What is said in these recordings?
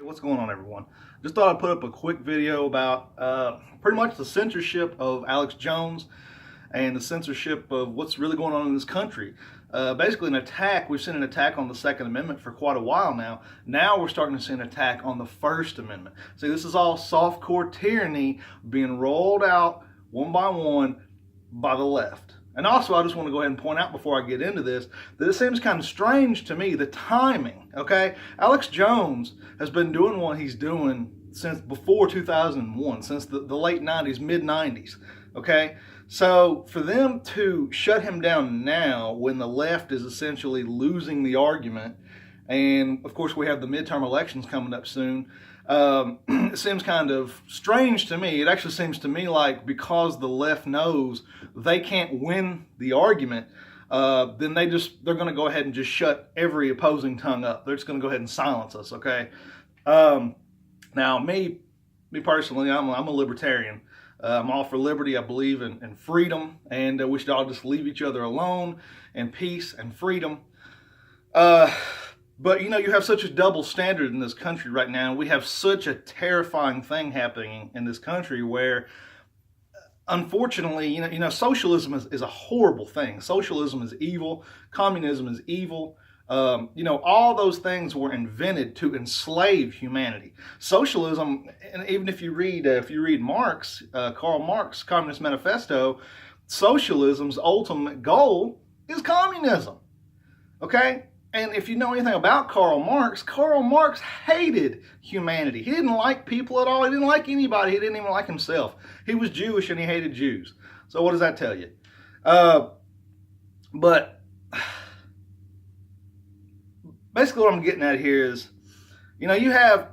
What's going on, everyone? Just thought I'd put up a quick video about pretty much the censorship of Alex Jones and the censorship of what's really going on in this country. Basically an attack. We've seen an attack on the Second Amendment for quite a while now. Now we're starting to see an attack on the First Amendment. See, this is all softcore tyranny being rolled out one by one by the left. And also, I just want to go ahead and point out before I get into this that it seems kind of strange to me, the timing, okay? Alex Jones has been doing what he's doing since before 2001, since the late 90s, mid-90s, okay? So for them to shut him down now when the left is essentially losing the argument, and of course we have the midterm elections coming up soon, it seems kind of strange to me. It actually seems to me like because the left knows they can't win the argument, then they're going to go ahead and just shut every opposing tongue up. They're just going to go ahead and silence us, okay? Now, me personally, I'm a libertarian. I'm all for liberty. I believe in freedom, and we should all just leave each other alone in peace and freedom. But, you know, you have such a double standard in this country right now. We have such a terrifying thing happening in this country where, unfortunately, you know, socialism is a horrible thing. Socialism is evil. Communism is evil. You know, all those things were invented to enslave humanity. Socialism, and even if you read Marx, Karl Marx, Communist Manifesto, socialism's ultimate goal is communism. Okay? And if you know anything about Karl Marx hated humanity. He didn't like people at all. He didn't like anybody. He didn't even like himself. He was Jewish and he hated Jews. So what does that tell you? But basically what I'm getting at here is, you know, you have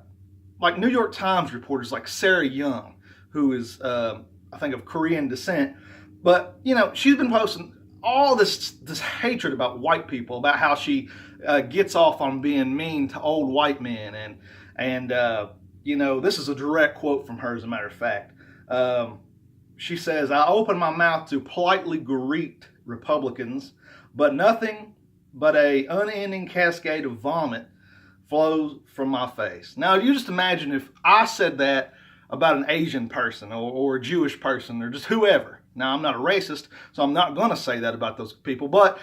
like New York Times reporters like Sarah Young, who is, I think, of Korean descent. But, you know, she's been posting all this hatred about white people, about how she gets off on being mean to old white men. And you know, this is a direct quote from her, as a matter of fact. She says, "I open my mouth to politely greet Republicans, but nothing but a unending cascade of vomit flows from my face." Now, you just imagine if I said that about an Asian person or a Jewish person or just whoever. Now, I'm not a racist, so I'm not going to say that about those people. But,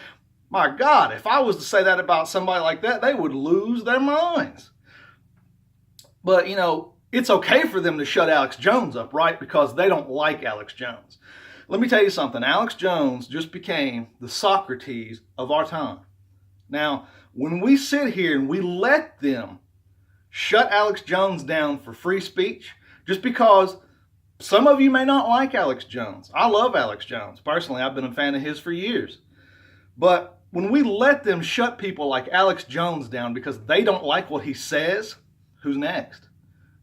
my God, if I was to say that about somebody like that, they would lose their minds. But, you know, it's okay for them to shut Alex Jones up, right? Because they don't like Alex Jones. Let me tell you something. Alex Jones just became the Socrates of our time. Now, when we sit here and we let them shut Alex Jones down for free speech, just because some of you may not like Alex Jones. I love Alex Jones. Personally, I've been a fan of his for years. But when we let them shut people like Alex Jones down because they don't like what he says, who's next?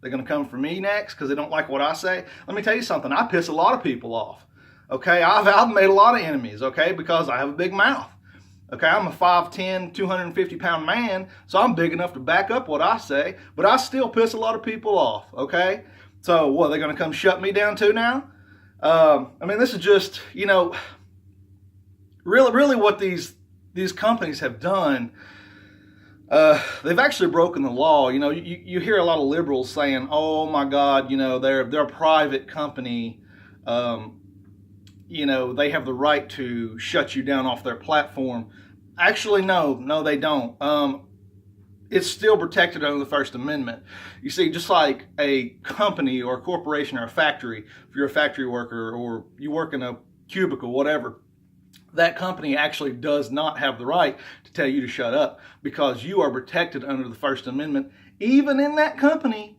They're going to come for me next because they don't like what I say? Let me tell you something. I piss a lot of people off. Okay? I've made a lot of enemies, okay, because I have a big mouth. Okay, I'm a 5'10", 250-pound man, so I'm big enough to back up what I say, but I still piss a lot of people off, okay? So, what, they're going to come shut me down too now? I mean, this is just, you know, really what these companies have done. They've actually broken the law. You know, you hear a lot of liberals saying, "Oh my God, you know, they're a private company. You know, they have the right to shut you down off their platform." Actually, no, they don't. It's still protected under the First Amendment. You see, just like a company or a corporation or a factory, if you're a factory worker or you work in a cubicle, whatever, that company actually does not have the right to tell you to shut up because you are protected under the First Amendment, even in that company.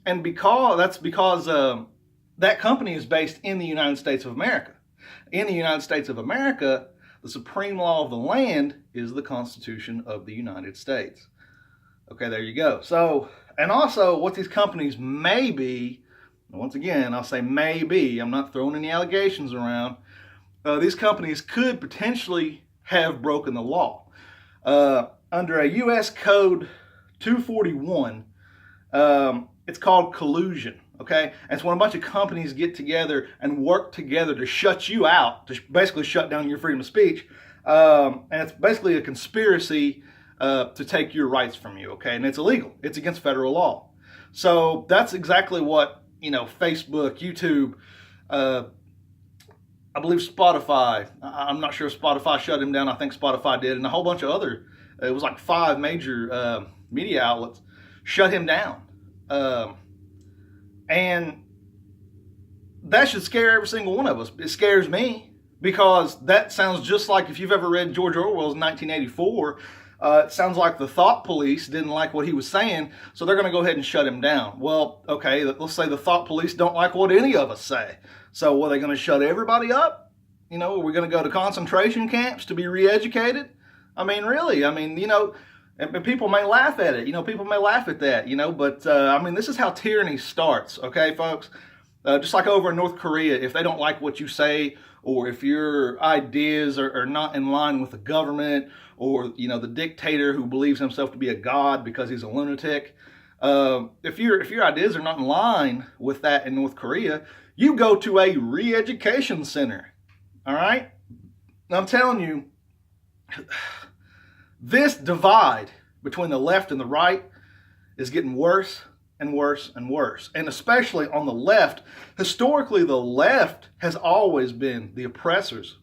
And because that company is based in the United States of America. In the United States of America, the supreme law of the land is the Constitution of the United States. Okay, there you go. So, and also what these companies may be, once again, I'll say maybe, I'm not throwing any allegations around, these companies could potentially have broken the law. Under a U.S. Code 241, it's called collusion. Okay, and it's when a bunch of companies get together and work together to shut you out, to basically shut down your freedom of speech. And it's basically a conspiracy to take your rights from you, okay? And it's illegal. It's against federal law. So that's exactly what, Facebook, YouTube, I believe Spotify. I'm not sure if Spotify shut him down. I think Spotify did, and a whole bunch of other. It was like 5 major media outlets shut him down, and that should scare every single one of us. It scares me because that sounds just like, if you've ever read George Orwell's 1984. It sounds like the thought police didn't like what he was saying, so they're going to go ahead and shut him down. Well, okay, let's say the thought police don't like what any of us say. So are they going to shut everybody up? Are we going to go to concentration camps to be re-educated? I mean, really? And people may laugh at it. People may laugh at that, but this is how tyranny starts, okay, folks? Just like over in North Korea, if they don't like what you say, or if your ideas are not in line with the government, or the dictator who believes himself to be a god because he's a lunatic, if your ideas are not in line with that in North Korea, you go to a re-education center. All right? Now, I'm telling you, this divide between the left and the right is getting worse and worse and worse. And especially on the left, historically, the left has always been the oppressors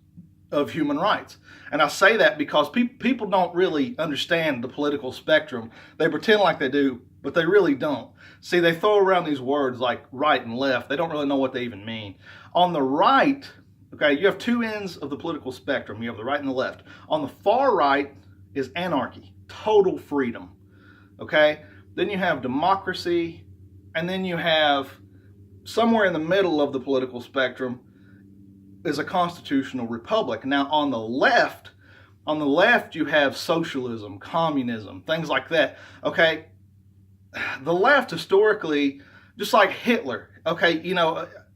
of human rights. And I say that because people don't really understand the political spectrum. They pretend like they do, but they really don't. See, they throw around these words like right and left. They don't really know what they even mean. On the right, okay, you have 2 ends of the political spectrum. You have the right and the left. On the far right is anarchy, total freedom, okay? Then you have democracy, and then you have, somewhere in the middle of the political spectrum, is a constitutional republic. Now, on the left, you have socialism, communism, things like that. Okay, the left historically, just like Hitler. Okay,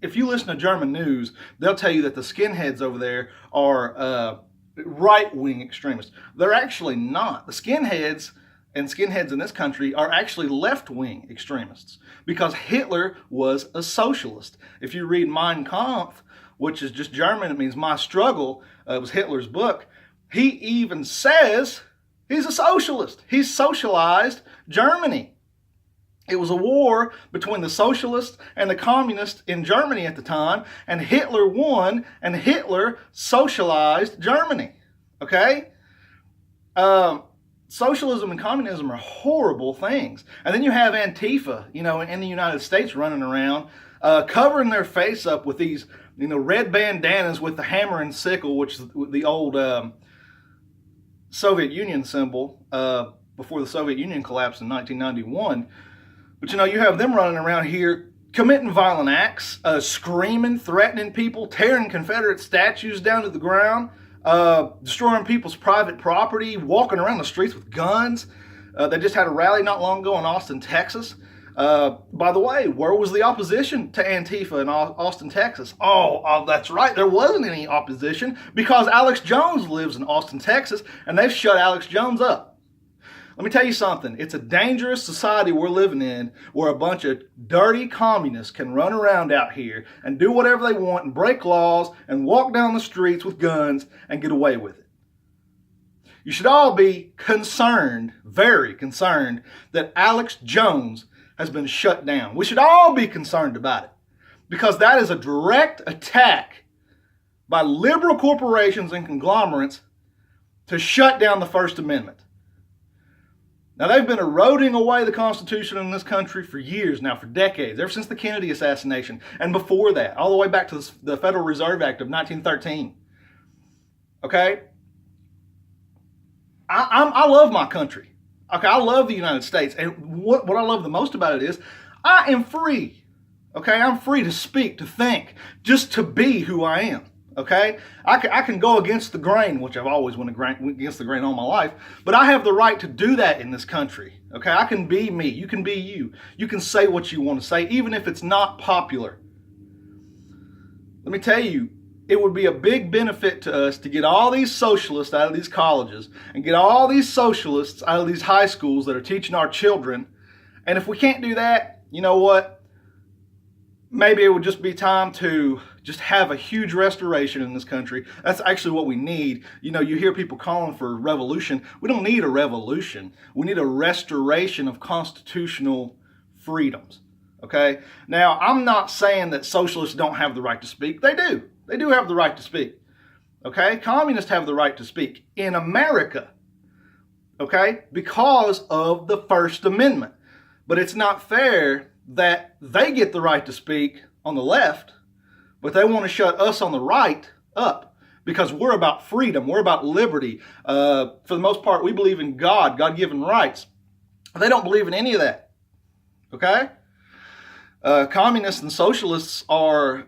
if you listen to German news, they'll tell you that the skinheads over there are right-wing extremists. They're actually not. The skinheads in this country are actually left-wing extremists, because Hitler was a socialist. If you read Mein Kampf, which is just German, it means my struggle, it was Hitler's book, he even says he's a socialist. He socialized Germany. It was a war between the socialists and the communists in Germany at the time, and Hitler won, and Hitler socialized Germany. Okay? Socialism and communism are horrible things. And then you have Antifa, in the United States running around, covering their face up with these, red bandanas with the hammer and sickle, which is the old Soviet Union symbol before the Soviet Union collapsed in 1991. But you have them running around here committing violent acts, screaming, threatening people, tearing Confederate statues down to the ground, destroying people's private property, walking around the streets with guns. They just had a rally not long ago in Austin, Texas. By the way, where was the opposition to Antifa in Austin, Texas? Oh, that's right. There wasn't any opposition because Alex Jones lives in Austin, Texas, and they've shut Alex Jones up. Let me tell you something. It's a dangerous society we're living in, where a bunch of dirty communists can run around out here and do whatever they want and break laws and walk down the streets with guns and get away with it. You should all be concerned, very concerned, that Alex Jones has been shut down. We should all be concerned about it, because that is a direct attack by liberal corporations and conglomerates to shut down the First Amendment. Now, they've been eroding away the Constitution in this country for years now, for decades, ever since the Kennedy assassination, and before that, all the way back to the Federal Reserve Act of 1913. Okay? I love my country. Okay, I love the United States, and what I love the most about it is I am free. Okay, I'm free to speak, to think, just to be who I am. Okay, I can go against the grain, which I've always went against the grain all my life, but I have the right to do that in this country. Okay, I can be me. You can be you. You can say what you want to say, even if it's not popular. Let me tell you, it would be a big benefit to us to get all these socialists out of these colleges and get all these socialists out of these high schools that are teaching our children. And if we can't do that, you know what? Maybe it would just be time to just have a huge restoration in this country. That's actually what we need. You hear people calling for revolution. We don't need a revolution. We need a restoration of constitutional freedoms. Okay? Now, I'm not saying that socialists don't have the right to speak. They do. They do have the right to speak. Okay? Communists have the right to speak in America. Okay? Because of the First Amendment. But it's not fair that they get the right to speak on the left, but they want to shut us on the right up because we're about freedom. We're about liberty. For the most part, we believe in God, God-given rights. They don't believe in any of that. Okay? Communists and socialists are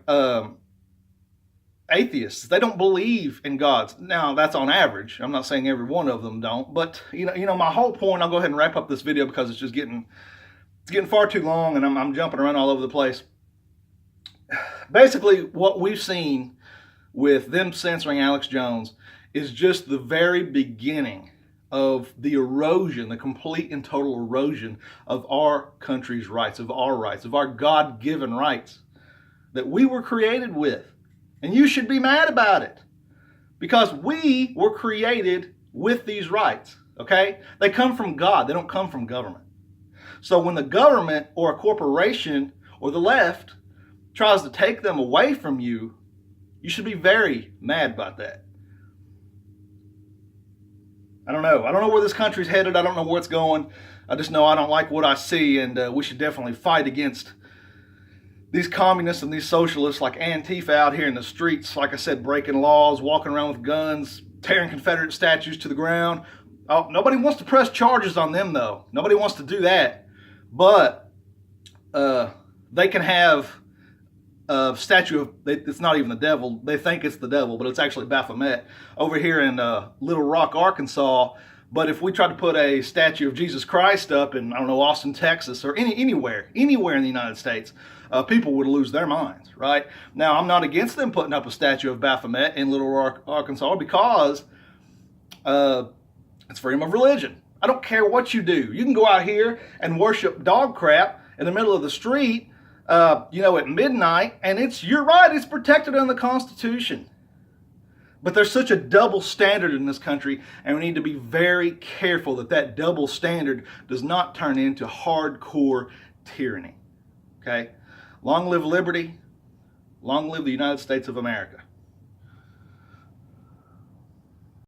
atheists. They don't believe in God. Now, that's on average. I'm not saying every one of them don't, but you know, my whole point. I'll go ahead and wrap up this video because it's just getting far too long, and I'm jumping around all over the place. Basically, what we've seen with them censoring Alex Jones is just the very beginning of the erosion, the complete and total erosion of our country's rights, of our God-given rights that we were created with. And you should be mad about it because we were created with these rights, okay? They come from God. They don't come from government. So when the government or a corporation or the left tries to take them away from you, you should be very mad about that. I don't know. I don't know where this country's headed. I don't know where it's going. I just know I don't like what I see, and we should definitely fight against these communists and these socialists like Antifa out here in the streets, like I said, breaking laws, walking around with guns, tearing Confederate statues to the ground. Oh, nobody wants to press charges on them, though. Nobody wants to do that. But they can have a statue of, it's not even the devil. They think it's the devil, but it's actually Baphomet over here in Little Rock, Arkansas. But if we tried to put a statue of Jesus Christ up in, I don't know, Austin, Texas, or anywhere in the United States, people would lose their minds, right? Now, I'm not against them putting up a statue of Baphomet in Little Rock, Arkansas, because it's freedom of religion. I don't care what you do. You can go out here and worship dog crap in the middle of the street, at midnight, and you're right, it's protected under the Constitution. But there's such a double standard in this country, and we need to be very careful that double standard does not turn into hardcore tyranny. Okay? Long live liberty. Long live the United States of America.